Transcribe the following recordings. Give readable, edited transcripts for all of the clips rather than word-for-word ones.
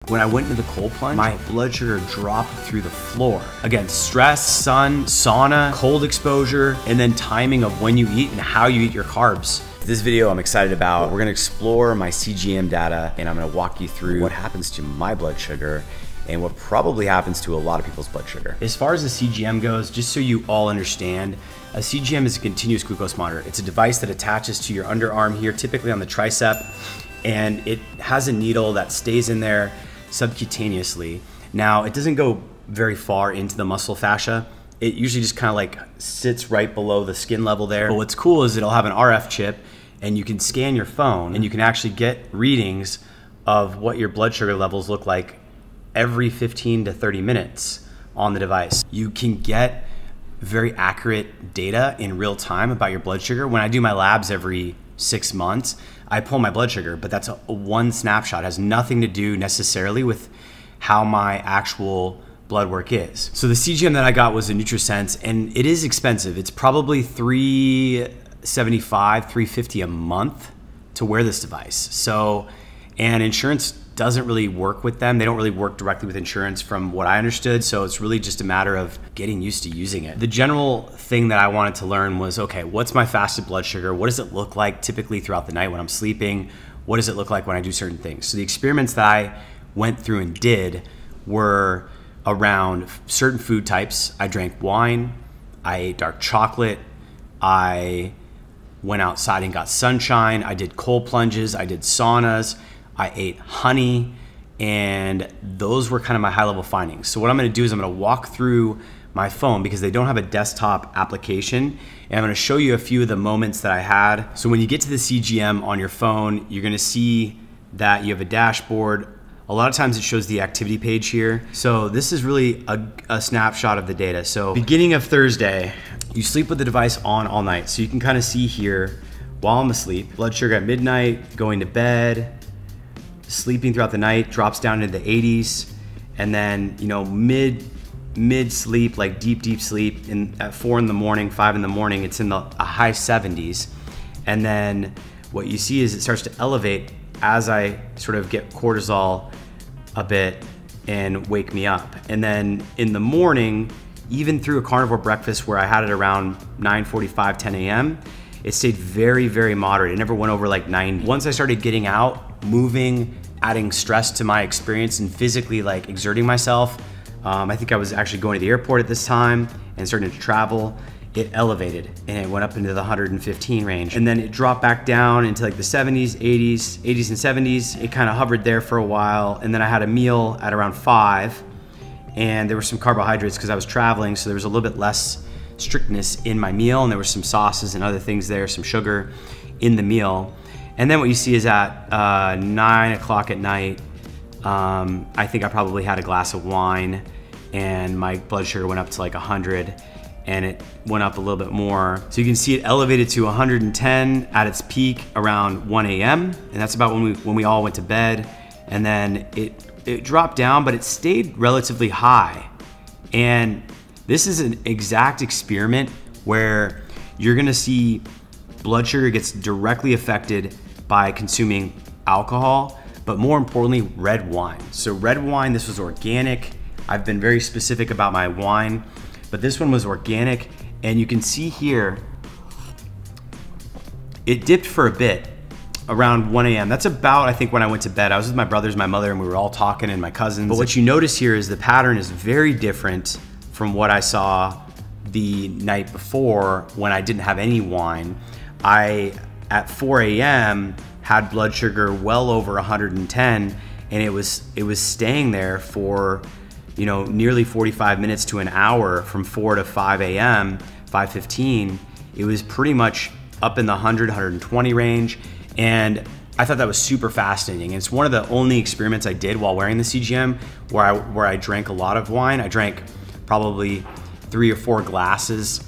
When I went into the cold plunge, my blood sugar dropped through the floor. Again, stress, sun, sauna, cold exposure, and then timing of when you eat and how you eat your carbs. This video I'm excited about. We're gonna explore my CGM data and I'm gonna walk you through what happens to my blood sugar and what probably happens to a lot of people's blood sugar. As far as the CGM goes, just so you all understand, a CGM is a continuous glucose monitor. It's a device that attaches to your underarm here, typically on the tricep, and it has a needle that stays in there subcutaneously. Now, it doesn't go very far into the muscle fascia. It usually just kind of like sits right below the skin level there. But what's cool is it'll have an RF chip and you can scan your phone and you can actually get readings of what your blood sugar levels look like every 15 to 30 minutes on the device. You can get very accurate data in real time about your blood sugar. When I do my labs every 6 months, I pull my blood sugar, but that's a one snapshot. It has nothing to do necessarily with how my actual blood work is. So the CGM that I got was a NutriSense, and it is expensive. It's probably $375, $350 a month to wear this device. So, and insurance doesn't really work with them. They don't really work directly with insurance from what I understood. So it's really just a matter of getting used to using it. The general thing that I wanted to learn was, okay, what's my fasted blood sugar? What does it look like typically throughout the night when I'm sleeping? What does it look like when I do certain things? So the experiments that I went through and did were around certain food types. I drank wine, I ate dark chocolate, I went outside and got sunshine, I did cold plunges, I did saunas, I ate honey, and those were kind of my high level findings. So what I'm gonna do is I'm gonna walk through my phone because they don't have a desktop application, and I'm gonna show you a few of the moments that I had. So when you get to the CGM on your phone, you're gonna see that you have a dashboard. A lot of times it shows the activity page here. So this is really a snapshot of the data. So beginning of Thursday, you sleep with the device on all night. So you can kind of see here while I'm asleep, blood sugar at midnight, going to bed, sleeping throughout the night, drops down into the 80s. And then, you know, mid sleep, like deep sleep, at 4 in the morning, 5 in the morning, it's in the high 70s. And then what you see is it starts to elevate as I sort of get cortisol a bit and wake me up. And then in the morning, even through a carnivore breakfast where I had it around 9:45, 10 a.m., it stayed very, very moderate. It never went over like 90. Once I started getting out, moving, adding stress to my experience and physically like exerting myself, I think I was actually going to the airport at this time and starting to travel, it elevated and it went up into the 115 range. And then it dropped back down into like the 70s, 80s and 70s. It kind of hovered there for a while. And then I had a meal at around 5 and there were some carbohydrates because I was traveling. So there was a little bit less strictness in my meal and there were some sauces and other things there, some sugar in the meal. And then what you see is at 9 o'clock at night, I think I probably had a glass of wine and my blood sugar went up to like 100 and it went up a little bit more. So you can see it elevated to 110 at its peak around 1 a.m. And that's about when we all went to bed. And then it dropped down, but it stayed relatively high. And this is an exact experiment where you're gonna see blood sugar gets directly affected by consuming alcohol, but more importantly, red wine. So red wine, this was organic. I've been very specific about my wine, but this one was organic. And you can see here, it dipped for a bit around 1 a.m. That's about, I think, when I went to bed. I was with my brothers, my mother, and we were all talking, and my cousins. But what you notice here is the pattern is very different from what I saw the night before when I didn't have any wine. At 4 a.m. had blood sugar well over 110, and it was staying there for, you know, nearly 45 minutes to an hour from 4 to 5 a.m., 5:15. It was pretty much up in the 100, 120 range, and I thought that was super fascinating. It's one of the only experiments I did while wearing the CGM where I drank a lot of wine. I drank probably 3 or 4 glasses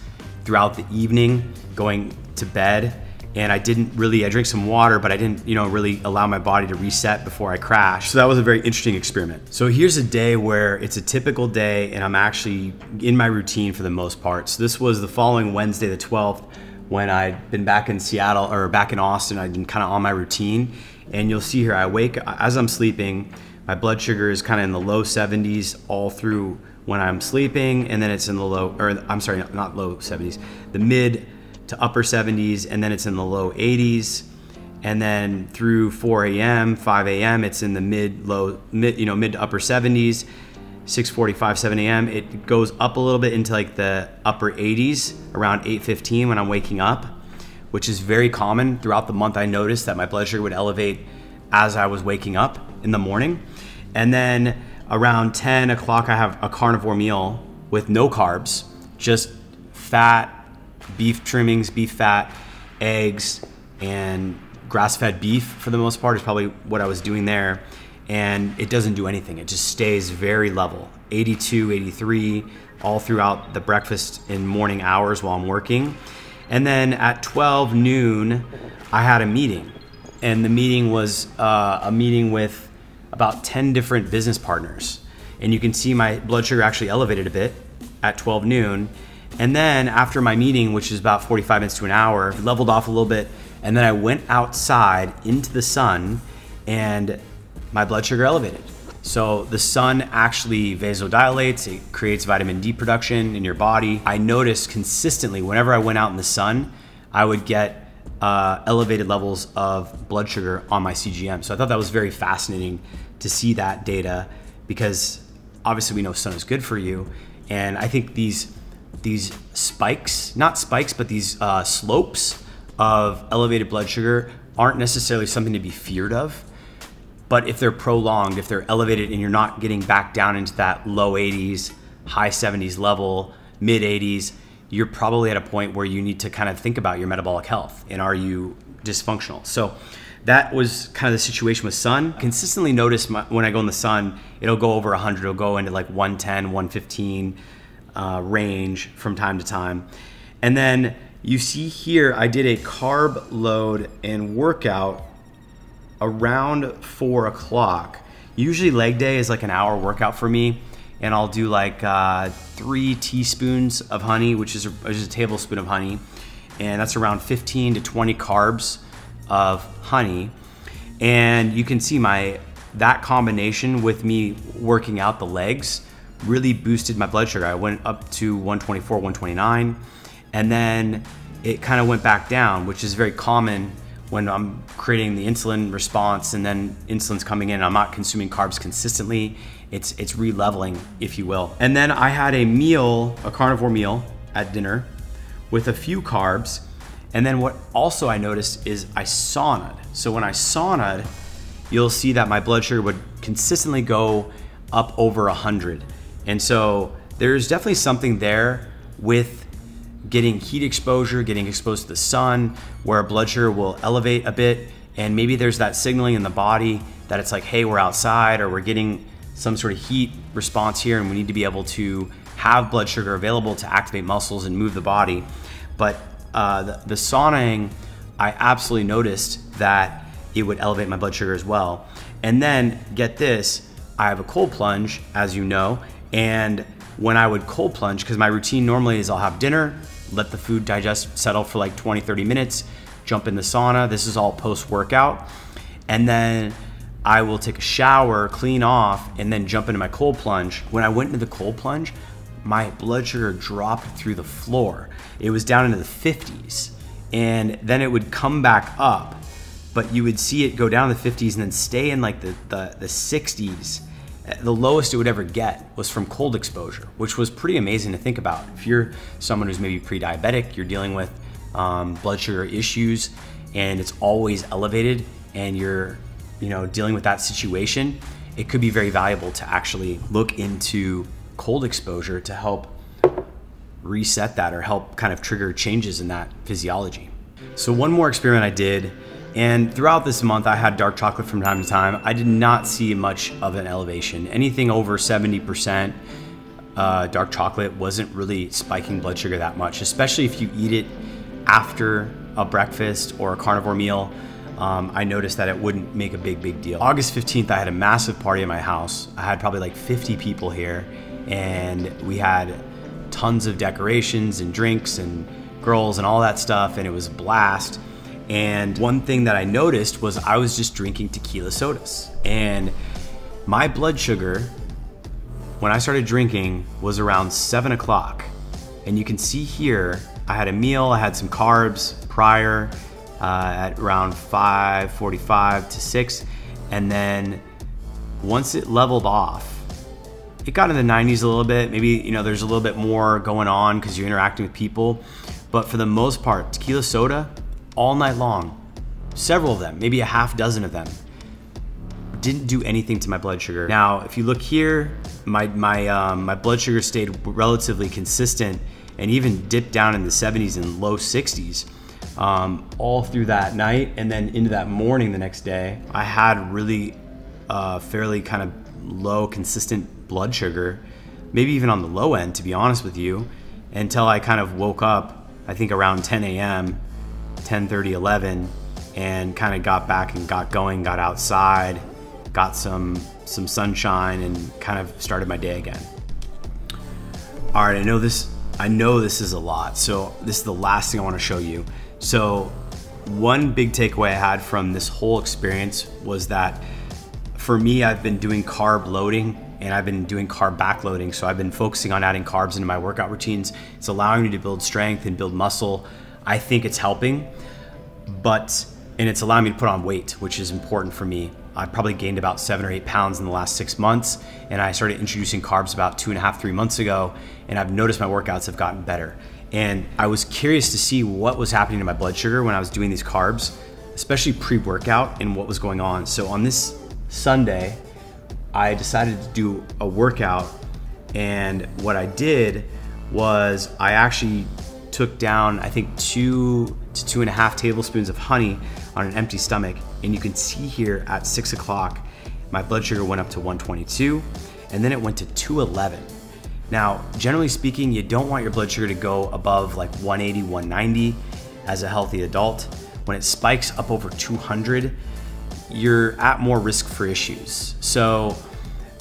throughout the evening going to bed. And I drank some water, but I didn't, you know, really allow my body to reset before I crashed. So that was a very interesting experiment. So here's a day where it's a typical day and I'm actually in my routine for the most part. So this was the following Wednesday, the 12th, when I'd been back in Seattle or back in Austin. I'd been kind of on my routine. And you'll see here, I wake, as I'm sleeping, My blood sugar is kind of in the low 70s all through when I'm sleeping, and then it's in the low, or I'm sorry, not low 70s, the mid to upper 70s, and then it's in the low 80s. And then through 4 a.m., 5 a.m., it's in the mid to upper 70s. 6:45, 7 a.m., it goes up a little bit into like the upper 80s around 8:15 when I'm waking up, which is very common. Throughout the month, I noticed that my blood sugar would elevate as I was waking up in the morning. And then around 10 o'clock, I have a carnivore meal with no carbs, just fat, beef trimmings, beef fat, eggs, and grass-fed beef for the most part is probably what I was doing there. And it doesn't do anything. It just stays very level, 82, 83, all throughout the breakfast and morning hours while I'm working. And then at 12 noon, I had a meeting. And the meeting was a meeting with about 10 different business partners. And you can see my blood sugar actually elevated a bit at 12 noon. And then after my meeting, which is about 45 minutes to an hour, it leveled off a little bit. And then I went outside into the sun and my blood sugar elevated. So the sun actually vasodilates, it creates vitamin D production in your body. I noticed consistently whenever I went out in the sun, I would get elevated levels of blood sugar on my CGM. So I thought that was very fascinating to see that data, because obviously we know sun is good for you. And I think these spikes, not spikes, but these slopes of elevated blood sugar aren't necessarily something to be feared of. But if they're prolonged, if they're elevated and you're not getting back down into that low 80s, high 70s level, mid 80s, you're probably at a point where you need to kind of think about your metabolic health and are you dysfunctional. So that was kind of the situation with sun. Consistently notice when I go in the sun, it'll go over 100, it'll go into like 110, 115 range from time to time. And then you see here, I did a carb load and workout around 4 o'clock. Usually leg day is like an hour workout for me, and I'll do like 3 teaspoons of honey, which is a tablespoon of honey, and that's around 15 to 20 carbs of honey. And you can see that combination with me working out the legs really boosted my blood sugar. I went up to 124, 129, and then it kind of went back down, which is very common when I'm creating the insulin response and then insulin's coming in, I'm not consuming carbs consistently. It's re-leveling, if you will. And then I had a meal, a carnivore meal at dinner with a few carbs. And then what also I noticed is I saunaed. So when I saunaed, you'll see that my blood sugar would consistently go up over 100. And so there's definitely something there with getting heat exposure, getting exposed to the sun, where blood sugar will elevate a bit. And maybe there's that signaling in the body that it's like, hey, we're outside, or we're getting some sort of heat response here, and we need to be able to have blood sugar available to activate muscles and move the body. But the saunaing, I absolutely noticed that it would elevate my blood sugar as well. And then get this, I have a cold plunge, as you know, and when I would cold plunge, because my routine normally is I'll have dinner, let the food digest, settle for like 20, 30 minutes, jump in the sauna. This is all post-workout. And then I will take a shower, clean off, and then jump into my cold plunge. When I went into the cold plunge, my blood sugar dropped through the floor. It was down into the 50s. And then it would come back up, but you would see it go down to the 50s and then stay in like the 60s. The lowest it would ever get was from cold exposure, which was pretty amazing to think about. If you're someone who's maybe pre-diabetic, you're dealing with blood sugar issues, and it's always elevated, and you're dealing with that situation, it could be very valuable to actually look into cold exposure to help reset that or help kind of trigger changes in that physiology. So one more experiment I did, and throughout this month I had dark chocolate from time to time. I did not see much of an elevation. Anything over 70% dark chocolate wasn't really spiking blood sugar that much, especially if you eat it after a breakfast or a carnivore meal. I noticed that it wouldn't make a big deal. August 15th, I had a massive party at my house. I had probably like 50 people here, and we had tons of decorations and drinks and girls and all that stuff, and it was a blast. And one thing that I noticed was I was just drinking tequila sodas. And My blood sugar, when I started drinking, was around 7 o'clock. And you can see here, I had a meal, I had some carbs prior at around 5:45 to 6. And then once it leveled off, it got in the 90s a little bit. Maybe, you know, there's a little bit more going on because you're interacting with people. But for the most part, tequila soda, all night long, several of them, maybe a half dozen of them, didn't do anything to my blood sugar. Now, if you look here, my blood sugar stayed relatively consistent and even dipped down in the 70s and low 60s all through that night. And then into that morning the next day, I had really fairly kind of low, consistent blood sugar, maybe even on the low end, to be honest with you, until I kind of woke up, I think around 10 a.m., 10:30, 11, and kind of got back and got going, got outside, got some sunshine, and kind of started my day again. All right, I know this is a lot, so this is the last thing I want to show you. So one big takeaway I had from this whole experience was that for me, I've been doing carb loading and I've been doing carb backloading. So I've been focusing on adding carbs into my workout routines. It's allowing me to build strength and build muscle. I think it's helping, and it's allowing me to put on weight, which is important for me. I probably gained about 7 or 8 pounds in the last 6 months, and I started introducing carbs about 2.5, 3 months ago, and I've noticed my workouts have gotten better. And I was curious to see what was happening to my blood sugar when I was doing these carbs, especially pre-workout, and what was going on. So on this Sunday, I decided to do a workout, and what I did was I actually took down, I think, 2 to 2.5 tablespoons of honey on an empty stomach. And you can see here at 6 o'clock, my blood sugar went up to 122, and then it went to 211. Now, generally speaking, you don't want your blood sugar to go above like 180, 190 as a healthy adult. When it spikes up over 200, you're at more risk for issues. So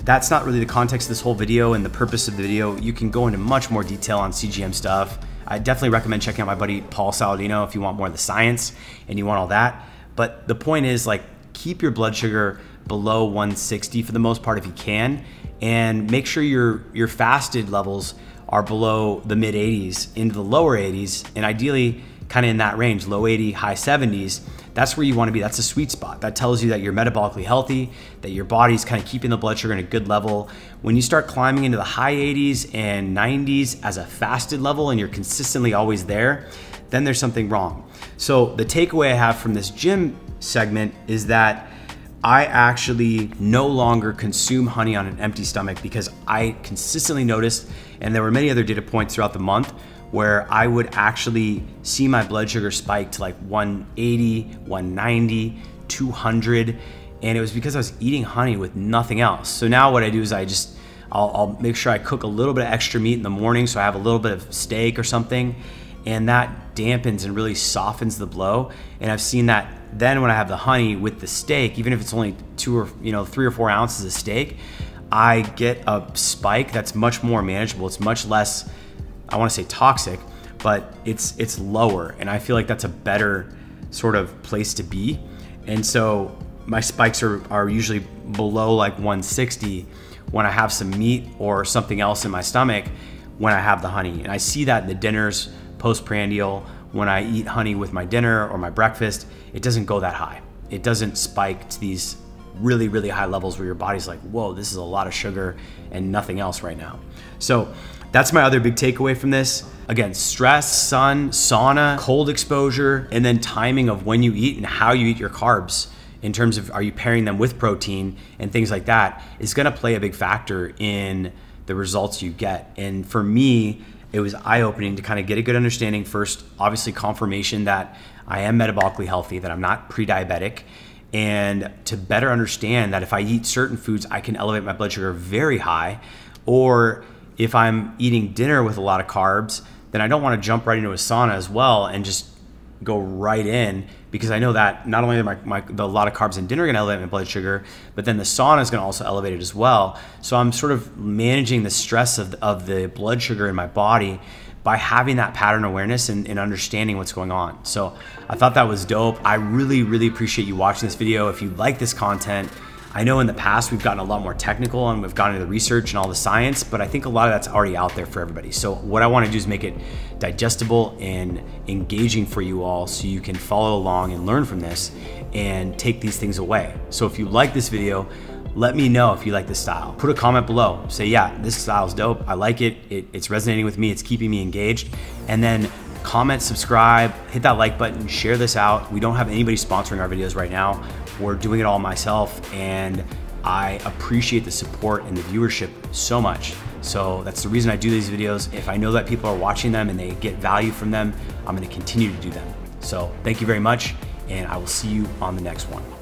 that's not really the context of this whole video and the purpose of the video. You can go into much more detail on CGM stuff. I definitely recommend checking out my buddy Paul Saladino if you want more of the science and you want all that. But the point is, like, keep your blood sugar below 160 for the most part if you can, and make sure your fasted levels are below the mid 80s into the lower 80s, and ideally kind of in that range, low 80, high 70s. That's where you want to be. That's a sweet spot. That tells you that you're metabolically healthy, that your body's kind of keeping the blood sugar in a good level. When you start climbing into the high 80s and 90s as a fasted level and you're consistently always there, then there's something wrong. So the takeaway I have from this gym segment is that I actually no longer consume honey on an empty stomach, because I consistently noticed, and there were many other data points throughout the month, where I would actually see my blood sugar spike to like 180, 190, 200, and it was because I was eating honey with nothing else. So now what I do is I'll make sure I cook a little bit of extra meat in the morning, so I have a little bit of steak or something, and that dampens and really softens the blow. And I've seen that then when I have the honey with the steak, even if it's only 3 or 4 ounces of steak, I get a spike that's much more manageable. It's much less, I want to say toxic, but it's lower, and I feel like that's a better sort of place to be. And so my spikes are usually below like 160 when I have some meat or something else in my stomach when I have the honey. And I see that in the dinners postprandial. When I eat honey with my dinner or my breakfast, it doesn't go that high. It doesn't spike to these really, really high levels where your body's like, whoa, this is a lot of sugar and nothing else right now. So that's my other big takeaway from this. Again, stress, sun, sauna, cold exposure, and then timing of when you eat and how you eat your carbs in terms of, are you pairing them with protein and things like that, is gonna play a big factor in the results you get. And for me, it was eye-opening to kind of get a good understanding. First, obviously confirmation that I am metabolically healthy, that I'm not pre-diabetic, and to better understand that if I eat certain foods, I can elevate my blood sugar very high. Or if I'm eating dinner with a lot of carbs, then I don't want to jump right into a sauna as well and just go right in, because I know that not only are a lot of carbs in dinner going to elevate my blood sugar, but then the sauna is going to also elevate it as well. So I'm sort of managing the stress of the blood sugar in my body by having that pattern awareness and understanding what's going on. So I thought that was dope. I really, really appreciate you watching this video. If you like this content, I know in the past we've gotten a lot more technical and we've gotten into the research and all the science, but I think a lot of that's already out there for everybody. So what I want to do is make it digestible and engaging for you all so you can follow along and learn from this and take these things away. So if you like this video, let me know if you like this style. Put a comment below. Say, yeah, this style is dope. I like it. It's resonating with me. It's keeping me engaged. And then comment, subscribe, hit that like button, share this out. We don't have anybody sponsoring our videos right now. We're doing it all myself, and I appreciate the support and the viewership so much. So that's the reason I do these videos. If I know that people are watching them and they get value from them, I'm gonna continue to do them. So thank you very much, and I will see you on the next one.